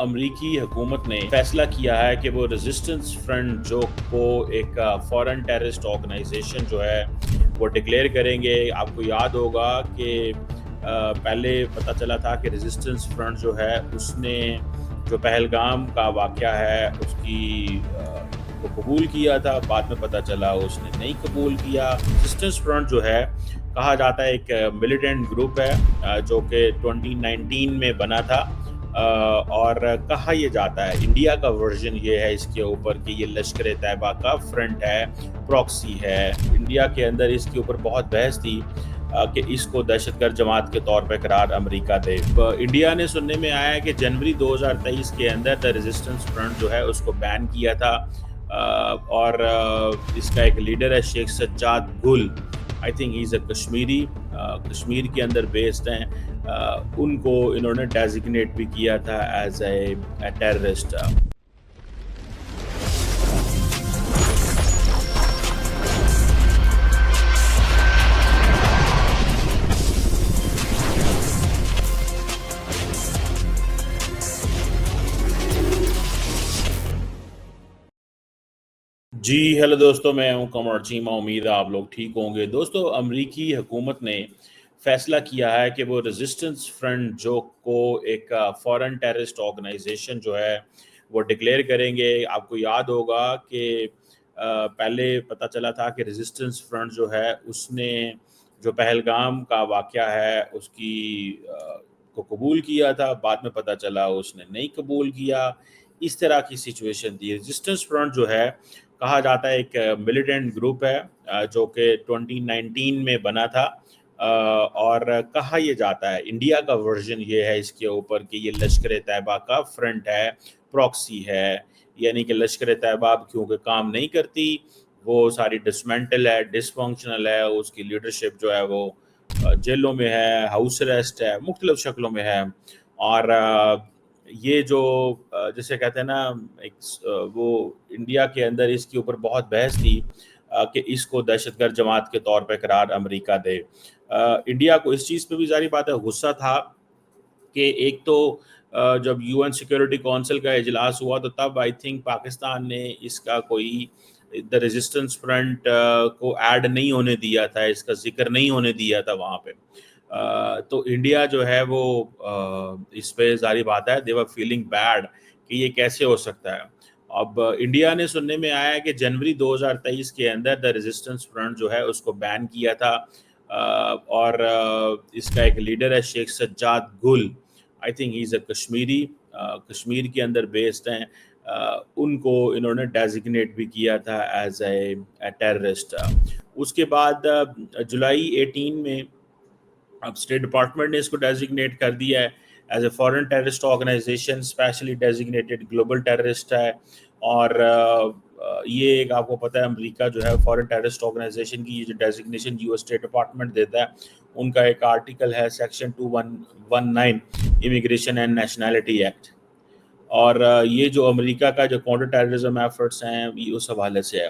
امریکی حکومت نے فیصلہ کیا ہے کہ وہ ریزسٹنس فرنٹ جو کو ایک فورن ٹیررسٹ آرگنائزیشن جو ہے وہ ڈکلیئر کریں گے. آپ کو یاد ہوگا کہ پہلے پتہ چلا تھا کہ ریزسٹنس فرنٹ جو ہے اس نے جو پہلگام کا واقعہ ہے اس کی کو قبول کیا تھا. بعد میں پتہ چلا اس نے نہیں قبول کیا. ریزسٹنس فرنٹ جو ہے کہا جاتا ہے ایک ملیٹنٹ گروپ ہے جو کہ 2019 میں بنا تھا, اور کہا یہ جاتا ہے انڈیا کا ورژن یہ ہے اس کے اوپر کہ یہ لشکر طیبہ کا فرنٹ ہے, پراکسی ہے. انڈیا کے اندر اس کے اوپر بہت بحث تھی کہ اس کو دہشت گرد جماعت کے طور پہ قرار امریکہ دے. انڈیا نے سننے میں آیا ہے کہ جنوری 2023 کے اندر دا ریزسٹنس فرنٹ جو ہے اس کو بین کیا تھا, اور اس کا ایک لیڈر ہے شیخ سجاد گل. آئی تھنک ہی از اے کشمیری, کشمیر کے اندر بیسڈ ہیں. ان کو انہوں نے ڈیزگنیٹ بھی کیا تھا ایز اے ٹیررسٹ. جی ہیلو دوستو, میں ہوں قمر چیمہ. امید ہے آپ لوگ ٹھیک ہوں گے. دوستو, امریکی حکومت نے فیصلہ کیا ہے کہ وہ ریزسٹنس فرنٹ جو کو ایک فورن ٹیررسٹ آرگنائزیشن جو ہے وہ ڈکلیئر کریں گے. آپ کو یاد ہوگا کہ پہلے پتہ چلا تھا کہ ریزسٹنس فرنٹ جو ہے اس نے جو پہلگام کا واقعہ ہے اس کی کو قبول کیا تھا. بعد میں پتہ چلا اس نے نہیں قبول کیا. اس طرح کی سچویشن تھی. ریزسٹنس فرنٹ جو ہے کہا جاتا ہے ایک ملیٹنٹ گروپ ہے جو کہ 2019 میں بنا تھا, اور کہا یہ جاتا ہے انڈیا کا ورژن یہ ہے اس کے اوپر کہ یہ لشکر طیبہ کا فرنٹ ہے, پراکسی ہے. یعنی کہ لشکر طیبہ کیونکہ کام نہیں کرتی, وہ ساری ڈسمنٹل ہے, ڈس فنکشنل ہے. اس کی لیڈرشپ جو ہے وہ جیلوں میں ہے, ہاؤس اریسٹ ہے, مختلف شکلوں میں ہے. اور یہ جو جسے کہتے ہیں نا ایک وہ انڈیا کے اندر اس کے اوپر بہت بحث تھی کہ اس کو دہشت گرد جماعت کے طور پہ قرار امریکہ دے. انڈیا کو اس چیز پہ بھی ظاہری بات ہے غصہ تھا کہ ایک تو جب یو این سیکورٹی کونسل کا اجلاس ہوا تو تب آئی تھنک پاکستان نے اس کا کوئی دا ریزسٹنس فرنٹ کو ایڈ نہیں ہونے دیا تھا, اس کا ذکر نہیں ہونے دیا تھا وہاں پہ. تو انڈیا جو ہے وہ اس پہ ظاہری بات ہے دے ور فیلنگ بیڈ کہ یہ کیسے ہو سکتا ہے. اب انڈیا نے سننے میں آیا ہے کہ جنوری 2023 کے اندر دا ریزسٹنس فرنٹ جو ہے اس کو بین کیا تھا, اور اس کا ایک لیڈر ہے شیخ سجاد گل. آئی تھنک ہی از اے کشمیری, کشمیر کے اندر بیسڈ ہیں. ان کو انہوں نے ڈیزگنیٹ بھی کیا تھا ایز اے ٹیررسٹ. اس کے بعد جولائی 18 میں اب اسٹیٹ ڈپارٹمنٹ نے اس کو ڈیزگنیٹ کر دیا ہے as a foreign terrorist organisation, specially designated global terrorist ہے. اور یہ ایک آپ کو پتہ ہے امریکہ جو ہے فورن ٹیررسٹ آرگنائزیشن کی یہ جو ڈیزگنیشن جو اسٹیٹ ڈپارٹمنٹ دیتا ہے, ان کا ایک آرٹیکل ہے section 2119 immigration and nationality act. اور یہ جو امریکہ کا جو کاؤنٹر ٹیررزم ایفرٹس ہیں یہ اس حوالے سے ہے.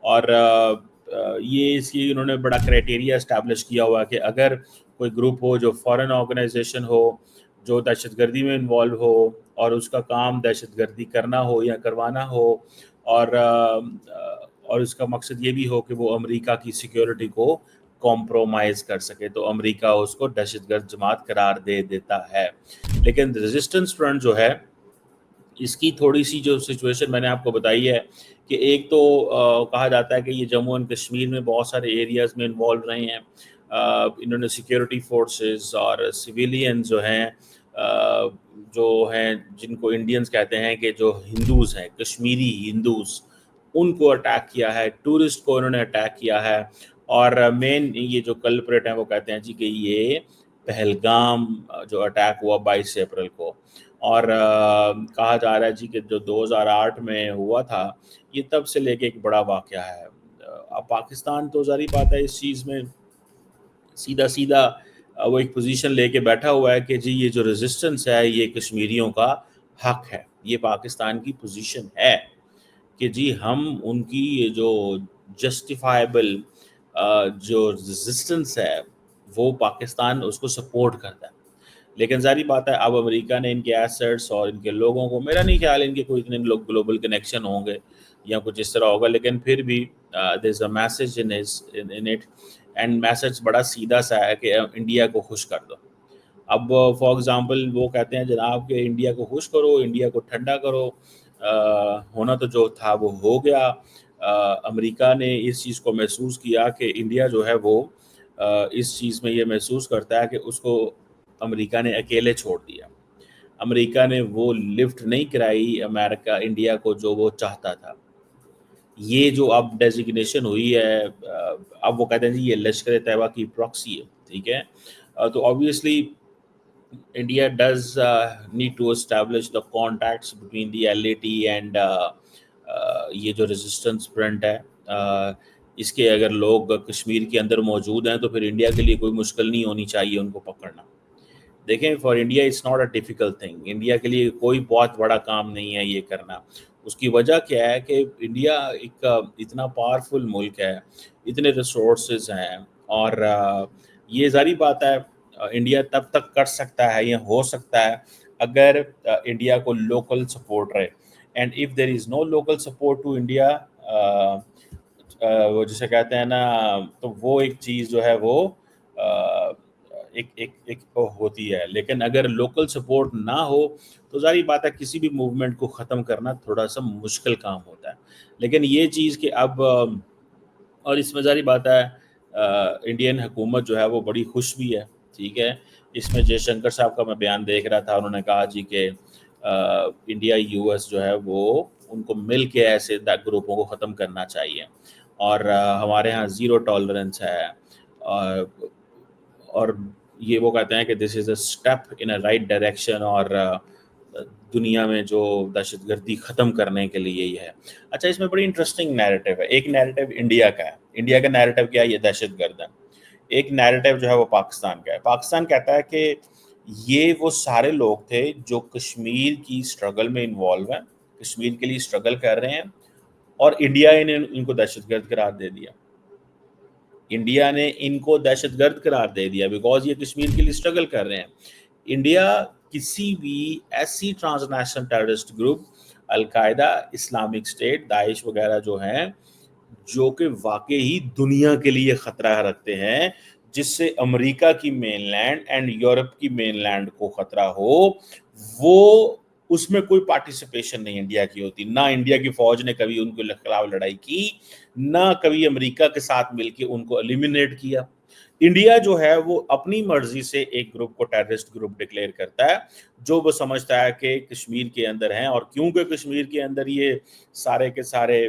اور یہ اس کی انہوں نے بڑا کرائٹیریا اسٹیبلش کیا ہوا ہے کہ اگر کوئی گروپ ہو جو فورن آرگنائزیشن ہو جو دہشت گردی میں انوالو ہو اور اس کا کام دہشت گردی کرنا ہو یا کروانا ہو, اور اس کا مقصد یہ بھی ہو کہ وہ امریکہ کی سیکیورٹی کو کمپرومائز کر سکے, تو امریکہ اس کو دہشت گرد جماعت قرار دے دیتا ہے. لیکن ریزسٹنس فرنٹ جو ہے اس کی تھوڑی سی جو سچویشن میں نے آپ کو بتائی ہے کہ ایک تو کہا جاتا ہے کہ یہ جموں اینڈ کشمیر میں بہت سارے ایریاز میں انوالو رہے ہیں. انہوں نے سیکیورٹی فورسز اور سویلین جو ہیں جن کو انڈینز کہتے ہیں کہ جو ہندوز ہیں, کشمیری ہندوز, ان کو اٹیک کیا ہے. ٹورسٹ کو انہوں نے اٹیک کیا ہے. اور مین یہ جو کلپریٹ ہیں وہ کہتے ہیں جی کہ یہ پہلگام جو اٹیک ہوا 22 اپریل کو, اور کہا جا رہا ہے جی کہ جو 2008 میں ہوا تھا یہ تب سے لے کے ایک بڑا واقعہ ہے. اب پاکستان تو ظاہری بات ہے اس چیز میں سیدھا وہ ایک پوزیشن لے کے بیٹھا ہوا ہے کہ جی یہ جو ریزسٹنس ہے یہ کشمیریوں کا حق ہے. یہ پاکستان کی پوزیشن ہے کہ جی ہم ان کی یہ جو جسٹیفائبل جو ریزسٹنس ہے وہ پاکستان اس کو سپورٹ کرتا ہے. لیکن ظاہری بات ہے اب امریکہ نے ان کے ایسٹس اور ان کے لوگوں کو، میرا نہیں خیال ان کے کوئی اتنے لوگ گلوبل کنیکشن ہوں گے یا کچھ اس طرح ہوگا، لیکن پھر بھی there is a message in it, and message بڑا سیدھا سا ہے کہ انڈیا کو خوش کر دو. اب فار ایگزامپل وہ کہتے ہیں جناب کہ انڈیا کو خوش کرو، انڈیا کو ٹھنڈا کرو، ہونا تو جو تھا وہ ہو گیا. امریکہ نے اس چیز کو محسوس کیا کہ انڈیا جو ہے وہ اس چیز میں یہ محسوس کرتا ہے کہ اس کو امریکہ نے اکیلے چھوڑ دیا. امریکہ نے وہ لفٹ نہیں کرائی امریکہ انڈیا کو جو وہ چاہتا تھا. یہ جو اب ڈیزگنیشن ہوئی ہے، اب وہ کہتے ہیں جی یہ لشکر طیبہ کی پراکسی ہے، ٹھیک ہے. تو obviously India does need to establish the contacts between the LAT and یہ جو ریزسٹنس فرنٹ ہے، اس کے اگر لوگ کشمیر کے اندر موجود ہیں تو پھر انڈیا کے لیے کوئی مشکل نہیں ہونی چاہیے ان کو پکڑنا. دیکھیں for India it's not a difficult thing, India کے لیے کوئی بہت بڑا کام نہیں ہے یہ کرنا. اس کی وجہ کیا ہے کہ انڈیا ایک اتنا پاورفل ملک ہے، اتنے ریسورسز ہیں، اور یہ ظاہری بات ہے انڈیا تب تک کر سکتا ہے یا ہو سکتا ہے اگر انڈیا کو لوکل سپورٹ رہے. And if there is no local support to India, وہ جسے کہتے ہیں نا، تو وہ ایک چیز جو ہے وہ ایک ہوتی ہے. لیکن اگر لوکل سپورٹ نہ ہو تو ظاہری بات ہے کسی بھی موومنٹ کو ختم کرنا تھوڑا سا مشکل کام ہوتا ہے. لیکن یہ چیز کہ اب اور اس میں ظاہری بات ہے انڈین حکومت جو ہے وہ بڑی خوش بھی ہے، ٹھیک ہے. اس میں جے شنکر صاحب کا میں بیان دیکھ رہا تھا، انہوں نے کہا جی کہ انڈیا یو ایس جو ہے وہ ان کو مل کے ایسے گروپوں کو ختم کرنا چاہیے، اور ہمارے ہاں زیرو ٹالرنس ہے. اور یہ وہ کہتے ہیں کہ this is a step in a right direction, اور دنیا میں جو دہشت گردی ختم کرنے کے لیے یہ ہے. اچھا اس میں بڑی انٹرسٹنگ نیریٹو ہے. ایک نیریٹو انڈیا کا ہے، انڈیا کا نیریٹو کیا ہے، یہ دہشت گرد ہے. ایک نیریٹو جو ہے وہ پاکستان کا ہے. پاکستان کہتا ہے کہ یہ وہ سارے لوگ تھے جو کشمیر کی اسٹرگل میں انوالو ہیں، کشمیر کے لیے اسٹرگل کر رہے ہیں، اور انڈیا نے ان کو دہشت گرد قرار دے دیا. انڈیا نے ان کو دہشت گرد قرار دے دیا بیکاز یہ کشمیر کے لیے اسٹرگل کر رہے ہیں. انڈیا کسی بھی ایسی ٹرانس نیشنل ٹیررسٹ گروپ، القاعدہ، اسلامک اسٹیٹ، داعش وغیرہ جو ہیں، جو کہ واقعی دنیا کے لیے خطرہ رکھتے ہیں، جس سے امریکہ کی مین لینڈ اینڈ یورپ کی مین لینڈ کو خطرہ ہو، وہ اس میں کوئی پارٹیسپیشن نہیں انڈیا کی ہوتی. نہ انڈیا کی فوج نے کبھی ان کے خلاف لڑائی کی، نہ کبھی امریکہ کے ساتھ مل کے ان کو ایلیمینیٹ کیا. انڈیا جو ہے وہ اپنی مرضی سے ایک گروپ کو ٹیررسٹ گروپ ڈکلیئر کرتا ہے جو وہ سمجھتا ہے کہ کشمیر کے اندر ہیں، اور کیونکہ کشمیر کے اندر یہ سارے کے سارے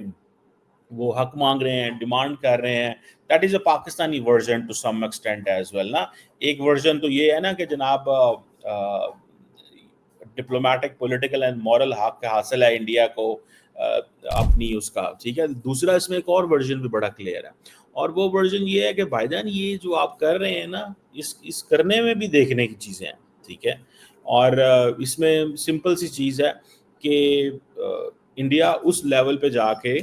وہ حق مانگ رہے ہیں، ڈیمانڈ کر رہے ہیں. That is a Pakistani version to some extent as well نا. ایک ورژن تو یہ ہے نا کہ جناب ڈپلومیٹک، پولیٹیکل اینڈ مورل حق حاصل ہے انڈیا کو اپنی اس کا، ٹھیک ہے. دوسرا اس میں ایک اور ورژن بھی بڑا کلیئر ہے، اور وہ ورژن یہ ہے کہ بھائی جان یہ جو آپ کر رہے ہیں نا، اس کرنے میں بھی دیکھنے کی چیزیں ہیں، ٹھیک ہے. اور اس میں سمپل سی چیز ہے کہ انڈیا اس لیول پہ جا کے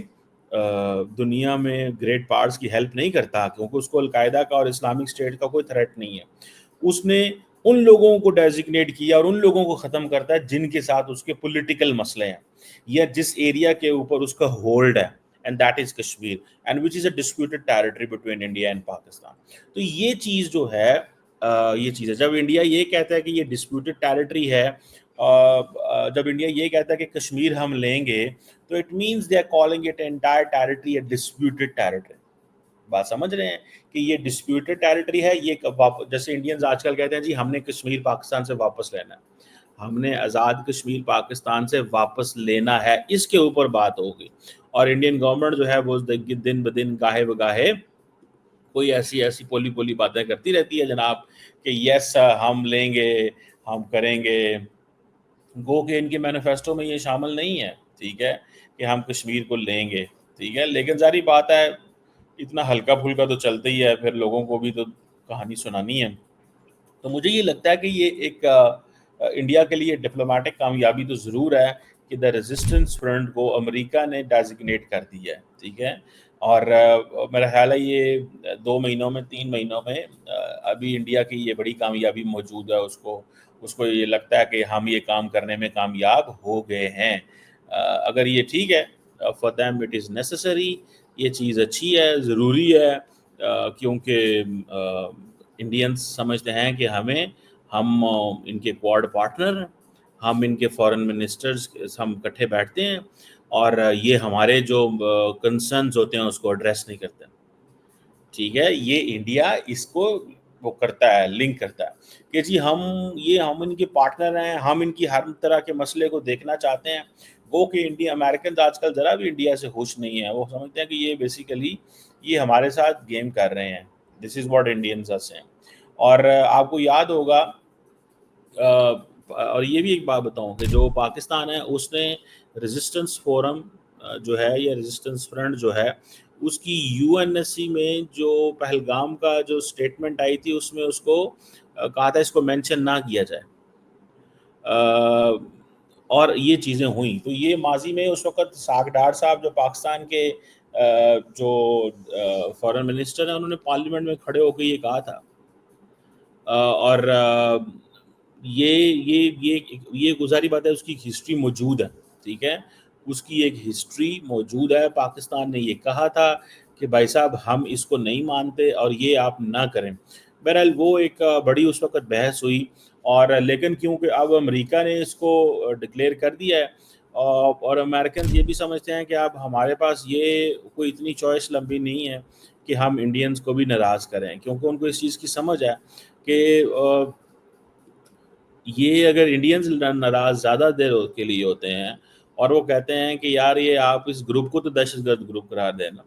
دنیا میں گریٹ پاورز کی ہیلپ نہیں کرتا، کیونکہ اس کو القاعدہ کا اور اسلامک اسٹیٹ کا کوئی تھریٹ نہیں ہے. اس نے ان لوگوں کو ڈیزگنیٹ کیا اور ان لوگوں کو ختم کرتا ہے جن کے ساتھ اس کے پولیٹیکل مسئلے ہیں، یا جس ایریا کے اوپر اس کا ہولڈ ہے، and that is Kashmir, and which is a disputed territory between India and Pakistan. تو یہ چیز جو ہے یہ چیز ہے جب انڈیا یہ کہتا ہے کہ یہ ڈسپیوٹڈ ٹیریٹری ہے، جب انڈیا یہ کہتا ہے کہ کشمیر ہم لیں گے، تو it means they are calling it entire territory a disputed territory. بات سمجھ رہے ہیں کہ یہ ڈسپیوٹڈ ٹیریٹری ہے. یہ جیسے انڈینز آج کل کہتے ہیں جی ہم نے کشمیر پاکستان سے واپس لینا ہے، ہم نے آزاد کشمیر پاکستان سے واپس لینا ہے، اس کے اوپر بات ہوگی. اور انڈین گورنمنٹ جو ہے وہ دن بدن گاہے بگاہے کوئی ایسی پولی باتیں کرتی رہتی ہے جناب کہ یس ہم لیں گے، ہم کریں گے. گو کہ ان کے مینیفیسٹو میں یہ شامل نہیں ہے، ٹھیک ہے، کہ ہم کشمیر کو لیں گے، ٹھیک ہے. لیکن ظاہری بات ہے اتنا ہلکا پھلکا تو چلتا ہی ہے، پھر لوگوں کو بھی تو کہانی سنانی ہے. تو مجھے یہ لگتا ہے کہ یہ ایک انڈیا کے لیے ڈپلومیٹک کامیابی تو ضرور ہے کہ دا ریزسٹنس فرنٹ کو امریکہ نے ڈیزگنیٹ کر دی ہے، ٹھیک ہے. اور میرا خیال ہے یہ 2 مہینوں میں 3 مہینوں میں ابھی انڈیا کی یہ بڑی کامیابی موجود ہے اس کو اس کو یہ لگتا ہے کہ ہم یہ کام کرنے میں کامیاب ہو گئے ہیں. اگر یہ ٹھیک ہے for them it is necessary, یہ چیز اچھی ہے, ضروری ہے, کیونکہ انڈینس سمجھتے ہیں کہ ہم ان کے کوارڈ پارٹنر ہیں, ہم ان کے فارن منسٹرز ہم اکٹھے بیٹھتے ہیں اور یہ ہمارے جو کنسرنز ہوتے ہیں اس کو ایڈریس نہیں کرتے. ٹھیک ہے, یہ انڈیا اس کو وہ کرتا ہے, لنک کرتا ہے کہ جی ہم ان کے پارٹنر ہیں, ہم ان کی ہر طرح کے مسئلے کو دیکھنا چاہتے ہیں. وہ کہ انڈیا امریکنز آج کل ذرا بھی انڈیا سے خوش نہیں ہیں, وہ سمجھتے ہیں کہ یہ بیسیکلی یہ ہمارے ساتھ گیم کر رہے ہیں. This is what Indians are seeing. اور آپ کو یاد ہوگا, اور یہ بھی ایک بات بتاؤں کہ جو پاکستان ہے اس نے ریزسٹنس فورم جو ہے یا ریزسٹنس فرنٹ جو ہے اس کی یو این ایس سی میں جو پہلگام کا جو اسٹیٹمنٹ آئی تھی اس میں اس کو کہا تھا اس کو مینشن نہ کیا جائے, اور یہ چیزیں ہوئیں. تو یہ ماضی میں اس وقت ساکھ ڈار صاحب جو پاکستان کے جو فارن منسٹر ہیں انہوں نے پارلیمنٹ میں کھڑے ہو کے یہ کہا تھا, اور یہ گزاری بات ہے, اس کی ہسٹری موجود ہے. ٹھیک ہے, اس کی ایک ہسٹری موجود ہے. پاکستان نے یہ کہا تھا کہ بھائی صاحب ہم اس کو نہیں مانتے اور یہ آپ نہ کریں. بہرحال وہ ایک بڑی اس وقت بحث ہوئی, اور لیکن کیونکہ اب امریکہ نے اس کو ڈکلیئر کر دیا ہے, اور امریکنز یہ بھی سمجھتے ہیں کہ اب ہمارے پاس یہ کوئی اتنی چوائس لمبی نہیں ہے کہ ہم انڈینز کو بھی ناراض کریں, کیونکہ ان کو اس چیز کی سمجھ ہے کہ یہ اگر انڈینز ناراض زیادہ دیر کے لیے ہوتے ہیں اور وہ کہتے ہیں کہ یار یہ آپ اس گروپ کو تو دہشت گرد گروپ قرار دینا,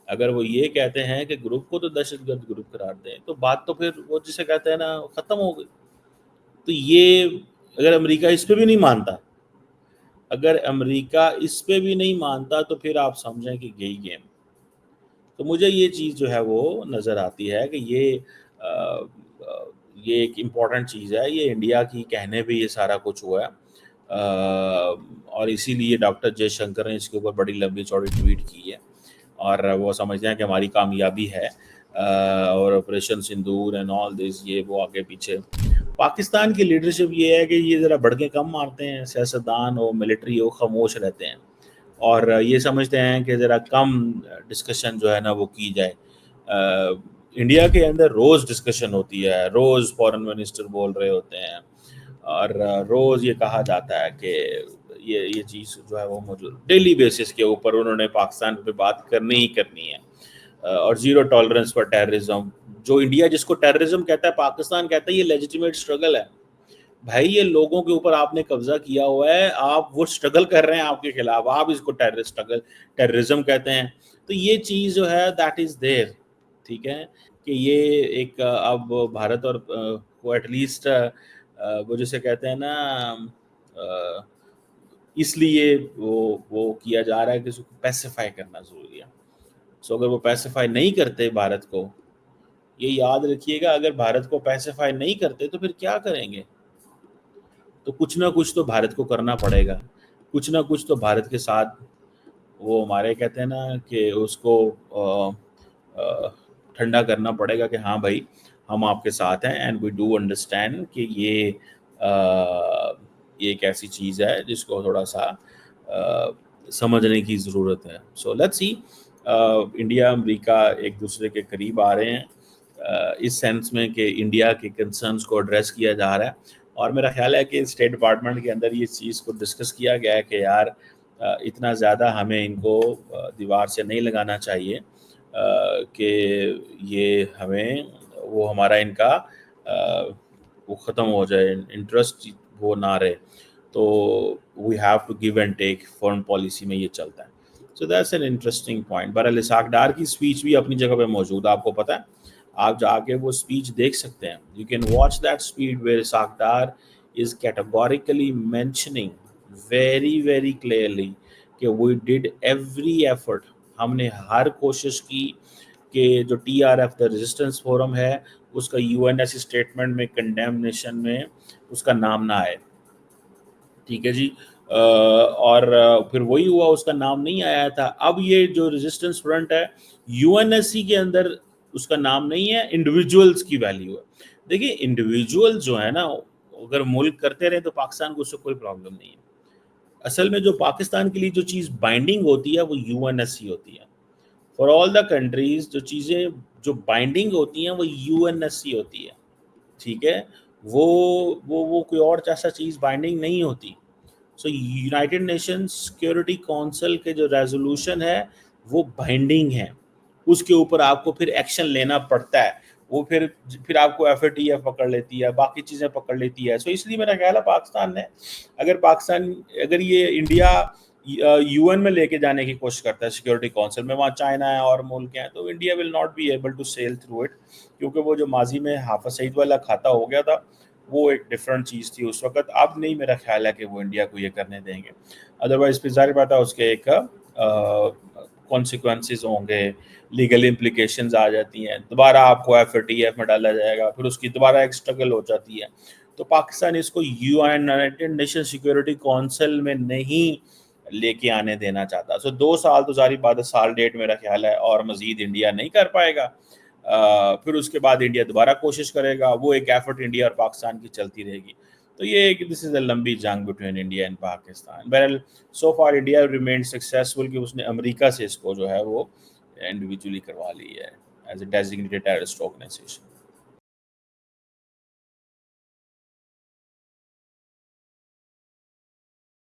اگر وہ یہ کہتے ہیں کہ گروپ کو تو دہشت گرد گروپ قرار دیں تو بات تو پھر وہ جسے کہتے ہیں نا ختم ہو گئی. تو یہ اگر امریکہ اس پہ بھی نہیں مانتا, تو پھر آپ سمجھیں کہ گئی گیم. تو مجھے یہ چیز جو ہے وہ نظر آتی ہے کہ یہ ایک امپورٹنٹ چیز ہے. یہ انڈیا کی کہنے بھی یہ سارا کچھ ہوا ہے, اور اسی لیے ڈاکٹر جے شنکر نے اس کے اوپر بڑی لمبی چوڑی ٹویٹ کی ہے, اور وہ سمجھتے ہیں کہ ہماری کامیابی ہے, اور آپریشن سندور اینڈ آل دس یہ وہ آگے پیچھے. پاکستان کی لیڈرشپ یہ ہے کہ یہ ذرا بڑکیں کم مارتے ہیں, سیاستدان ہو ملٹری ہو خاموش رہتے ہیں, اور یہ سمجھتے ہیں کہ ذرا کم ڈسکشن جو ہے نا وہ کی جائے. انڈیا کے اندر روز ڈسکشن ہوتی ہے, روز فارن منسٹر بول رہے ہوتے ہیں, اور روز یہ کہا جاتا ہے کہ یہ چیز جو ہے وہ موجود ڈیلی بیسس کے اوپر انہوں نے پاکستان پہ بات کرنی ہی کرنی ہے, اور زیرو ٹالرنس فار ٹیررزم. جو انڈیا جس کو ٹیررزم کہتا ہے پاکستان کہتا ہے یہ لیجیٹیمیٹ اسٹرگل ہے. بھائی یہ لوگوں کے اوپر آپ نے قبضہ کیا ہوا ہے, آپ وہ اسٹرگل کر رہے ہیں آپ کے خلاف, آپ اس کو ٹیررزم کہتے ہیں. تو یہ چیز جو ہے دیٹ از دیر. ٹھیک ہے, کہ یہ ایک اب بھارت اور کو ایٹ لیسٹ وہ جسے کہتے ہیں نا اس لیے وہ کیا جا رہا ہے کہ اس کو پیسیفائی کرنا ضروری ہے. سو اگر وہ پیسیفائی نہیں کرتے بھارت کو, یہ یاد رکھیے گا, اگر بھارت کو پیسیفائی نہیں کرتے تو پھر کیا کریں گے؟ تو کچھ نہ کچھ تو بھارت کو کرنا پڑے گا, کچھ نہ کچھ تو بھارت کے ساتھ وہ ہمارے کہتے ہیں نا کہ اس کو ٹھنڈا کرنا پڑے گا کہ ہاں بھائی ہم آپ کے ساتھ ہیں, اینڈ وی ڈو انڈرسٹینڈ کہ یہ ایک ایسی چیز ہے جس کو تھوڑا سا سمجھنے کی ضرورت ہے. سو لیٹس سی, انڈیا امریکہ ایک دوسرے کے قریب آ رہے ہیں اس سینس میں کہ انڈیا کے کنسرنس کو ایڈریس کیا جا رہا ہے, اور میرا خیال ہے کہ اسٹیٹ ڈپارٹمنٹ کے اندر یہ چیز کو ڈسکس کیا گیا ہے کہ یار اتنا زیادہ ہمیں ان کو دیوار سے نہیں لگانا چاہیے کہ یہ ہمیں وہ ہمارا ان کا وہ ختم ہو جائے, انٹرسٹ وہ نہ رہے. تو we have to give and take, foreign policy میں یہ چلتا ہے. So that's an interesting point. بہرحال اسحاق ڈار کی اسپیچ بھی اپنی جگہ پہ موجود ہے, آپ کو پتہ ہے, آپ جا کے وہ اسپیچ دیکھ سکتے ہیں. You can watch that speech where Ishaq Dar is categorically mentioning very very clearly کہ وی ڈیڈ ایوری ایفرٹ, ہم نے ہر کوشش کی کہ جو T R if the resistance forum ہے اس کا یو این ایس اسٹیٹمنٹ میں کنڈیمنیشن میں اس کا نام نہ آئے. ٹھیک ہے جی, اور پھر وہی ہوا, اس کا نام نہیں آیا تھا. اب یہ جو ریزسٹنس فرنٹ ہے یو این ایس سی کے اندر اس کا نام نہیں ہے, انڈیویجولز کی ویلیو ہے. دیکھیے انڈیویجول جو ہے نا اگر ملک کرتے رہے تو پاکستان کو اس سے کوئی پرابلم نہیں ہے. اصل میں جو پاکستان کے لیے جو چیز بائنڈنگ ہوتی ہے وہ یو این ایس سی ہوتی ہے. فار آل دا کنٹریز جو چیزیں جو بائنڈنگ ہوتی ہیں وہ یو این ایس سی ہوتی ہے. ٹھیک ہے, وہ کوئی اور ایسا چیز بائنڈنگ نہیں ہوتی. سو یونائٹڈ نیشن سیکورٹی کونسل کے جو ریزولوشن ہے وہ بائنڈنگ ہے, اس کے اوپر آپ کو پھر ایکشن لینا پڑتا ہے. وہ پھر آپ کو ایف اے ٹی ایف پکڑ لیتی ہے, باقی چیزیں پکڑ لیتی ہے. سو اس لیے میرا خیال ہے پاکستان نے اگر یہ انڈیا یو این میں لے کے جانے کی کوشش کرتا ہے سیکورٹی کونسل میں, وہاں چائنا ہے اور ملک ہیں, تو India will not be able to sail through it, کیونکہ وہ جو ماضی میں حافظ سعید والا کھاتا ہو گیا تھا وہ ایک ڈفرینٹ چیز تھی اس وقت. اب نہیں میرا خیال ہے کہ وہ انڈیا کو یہ کرنے دیں گے. ادروائز پھر ظاہر بات ہے اس کے ایک کانسیکوینسز ہوں گے, لیگل امپلیکیشنز آ جاتی ہیں, دوبارہ آپ کو ایف اے ٹی ایف میں ڈالا جائے گا, پھر اس کی دوبارہ ایک اسٹرگل ہو جاتی ہے. تو پاکستان اس کو یونائٹڈ نیشن سیکورٹی کونسل میں نہیں لے کے آنے دینا چاہتا. سو 2 سال تو ظاہر بات ہے, سال ڈیٹ میرا خیال ہے اور مزید انڈیا نہیں کر پائے گا. پھر اس کے بعد انڈیا دوبارہ کوشش کرے گا, وہ ایک ایفرٹ انڈیا اور پاکستان کی چلتی رہے گی. تو یہ ایک دس از اے لمبی جنگ بٹوین انڈیا اینڈ پاکستان. بہرحال سو فار انڈیا ریمین سکسیسفل کہ اس نے امریکہ سے اس کو جو ہے وہ انڈیویجولی کروا لی ہے as a designated terrorist organization.